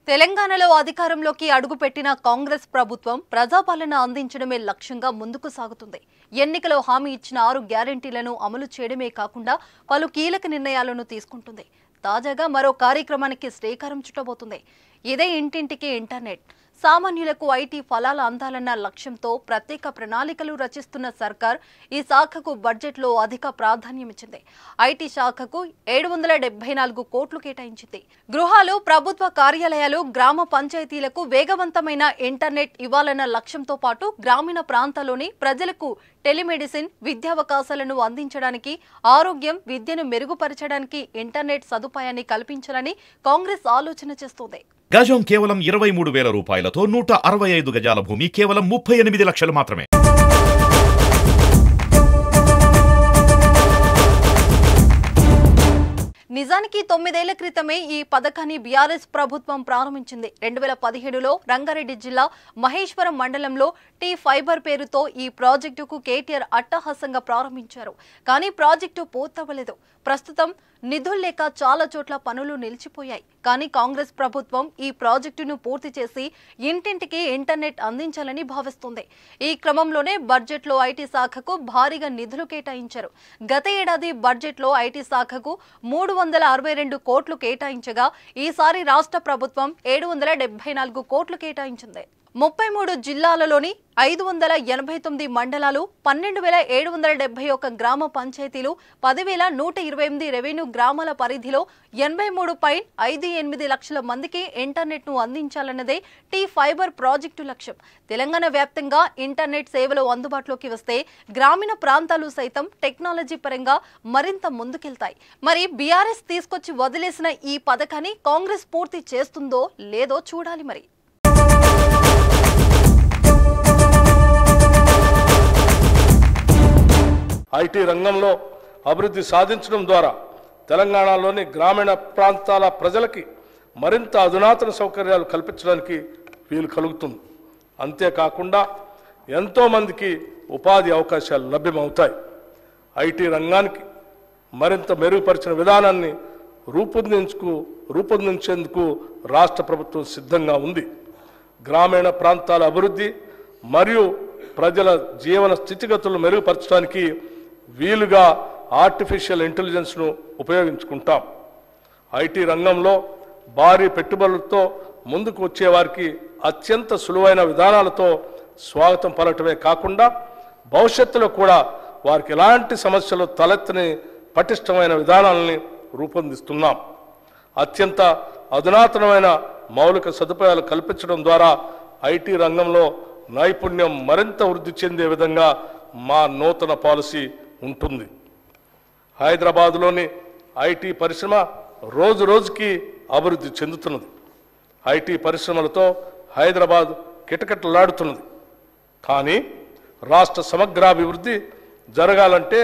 తెలంగాణలో అధికారంలోకి అడుగుపెట్టిన కాంగ్రెస్ ప్రభుత్వం ప్రజాపాలన అందించడమే లక్ష్యంగా ముందుకు సాగుతుంది. ఎన్నికలో హామీ ఇచ్చిన 6 గ్యారెంటీలను అమలు చేయడమే కాకుండా పలు కీలక నిర్ణయాలను తీసుకుంటుంది. తాజాగా మరో కార్యక్రమానికి శ్రీకారం చుట్టబోతుంది. ఇదే ఇంటింటికి ఇంటర్నెట్. సామాన్యులకు ఐటీ ఫలాలు అందాలన్న లక్ష్యంతో ప్రత్యేక ప్రణాళికలు రచిస్తున్న సర్కార్ ఈ శాఖకు బడ్జెట్లో అధిక ప్రాధాన్యమిచ్చింది. ఐటీ శాఖకు 774 కోట్లు కేటాయించింది. గృహాలు, ప్రభుత్వ కార్యాలయాలు, గ్రామ పంచాయతీలకు వేగవంతమైన ఇంటర్నెట్ ఇవ్వాలన్న లక్ష్యంతో పాటు గ్రామీణ ప్రాంతాల్లోని ప్రజలకు టెలిమెడిసిన్, విద్యావకాశాలను అందించడానికి, ఆరోగ్యం, విద్యను మెరుగుపరచడానికి ఇంటర్నెట్ సదుపాయాన్ని కల్పించాలని కాంగ్రెస్ ఆలోచన చేస్తోంది. గజం కేవలం 23,000 రూపాయలతో 165 గజాల భూమి కేవలం 38 లక్షలు మాత్రమే. నిజానికి 9 ఏళ్ల క్రితమే ఈ పథకాన్ని బీఆర్ఎస్ ప్రభుత్వం ప్రారంభించింది. 2017లో రంగారెడ్డి జిల్లా మహేశ్వరం మండలంలో టీ ఫైబర్ పేరుతో ఈ ప్రాజెక్టుకు కేటీఆర్ అట్టహాసంగా ప్రారంభించారు. కానీ ప్రాజెక్టు పూర్తవ్వలేదు. ప్రస్తుతం నిధులు లేక చాలా చోట్ల పనులు నిలిచిపోయాయి. కానీ కాంగ్రెస్ ప్రభుత్వం ఈ ప్రాజెక్టును పూర్తి చేసి ఇంటింటికి ఇంటర్నెట్ అందించాలని భావిస్తుంది. ఈ క్రమంలోనే బడ్జెట్లో ఐటీ శాఖకు భారీగా నిధులు కేటాయించారు. గత ఏడాది బడ్జెట్లో ఐటీ శాఖకు 362 కోట్లు కేటాయించగా ఈసారి రాష్ట్ర ప్రభుత్వం 774 కోట్లు కేటాయించింది. 33 జిల్లాలలోని 589 మండలాలు, 12,771 గ్రామ పంచాయతీలు, 10,128 రెవెన్యూ గ్రామాల పరిధిలో 83.58 లక్షల మందికి ఇంటర్నెట్ను అందించాలన్నదే టీ ఫైబర్ ప్రాజెక్టు లక్ష్యం. తెలంగాణ వ్యాప్తంగా ఇంటర్నెట్ సేవలు అందుబాటులోకి వస్తే గ్రామీణ ప్రాంతాలు సైతం టెక్నాలజీ పరంగా మరింత ముందుకెళ్తాయి. మరి బీఆర్ఎస్ తీసుకొచ్చి వదిలేసిన ఈ పథకాన్ని కాంగ్రెస్ పూర్తి చేస్తుందో లేదో చూడాలి. మరి ఐటీ రంగంలో అభివృద్ధి సాధించడం ద్వారా తెలంగాణలోని గ్రామీణ ప్రాంతాల ప్రజలకి మరింత అధునాతన సౌకర్యాలు కల్పించడానికి వీలు కలుగుతుంది. అంతేకాకుండా ఎంతోమందికి ఉపాధి అవకాశాలు లభ్యమవుతాయి. ఐటీ రంగానికి మరింత మెరుగుపరిచిన విధానాన్ని రూపొందించేందుకు రాష్ట్ర ప్రభుత్వం సిద్ధంగా ఉంది. గ్రామీణ ప్రాంతాల అభివృద్ధి మరియు ప్రజల జీవన స్థితిగతులను మెరుగుపరచడానికి వీలుగా ఆర్టిఫిషియల్ ఇంటెలిజెన్స్ను ఉపయోగించుకుంటాం. ఐటీ రంగంలో భారీ పెట్టుబడులతో ముందుకు వచ్చేవారికి అత్యంత సులువైన విధానాలతో స్వాగతం పలకటమే కాకుండా భవిష్యత్తులో కూడా వారికి ఎలాంటి సమస్యలు తలెత్తని పటిష్టమైన విధానాలని రూపొందిస్తున్నాం. అత్యంత అధునాతనమైన మౌలిక సదుపాయాలు కల్పించడం ద్వారా ఐటీ రంగంలో నైపుణ్యం మరింత వృద్ధి చెందే విధంగా మా నూతన పాలసీ ఉంటుంది. హైదరాబాద్లోని ఐటీ పరిశ్రమ రోజు రోజుకి అభివృద్ధి చెందుతున్నది. ఐటీ పరిశ్రమలతో హైదరాబాద్ కిటకిటలాడుతున్నది. కానీ రాష్ట్ర సమగ్రాభివృద్ధి జరగాలంటే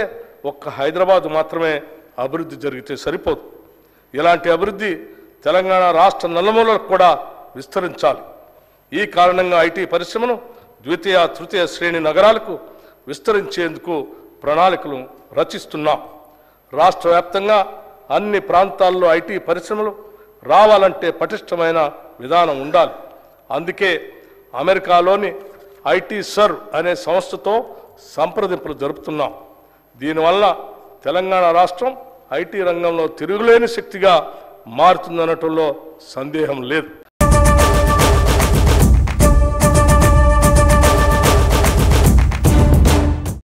ఒక్క హైదరాబాద్ మాత్రమే అభివృద్ధి జరిగితే సరిపోదు. ఇలాంటి అభివృద్ధి తెలంగాణ రాష్ట్ర నలుమూలలకు కూడా విస్తరించాలి. ఈ కారణంగా ఐటీ పరిశ్రమను ద్వితీయ, తృతీయ శ్రేణి నగరాలకు విస్తరించేందుకు ప్రణాళికలు రచిస్తున్నాం. రాష్ట్ర వ్యాప్తంగా అన్ని ప్రాంతాల్లో ఐటీ పరిశ్రమలు రావాలంటే పటిష్టమైన విధానం ఉండాలి. అందుకే అమెరికాలోని ఐటీ సర్ అనే సంస్థతో సంప్రదింపులు జరుపుతున్నాం. దీనివల్ల తెలంగాణ రాష్ట్రం ఐటీ రంగంలో తిరుగులేని శక్తిగా మారుతుందనటంలో సందేహం లేదు.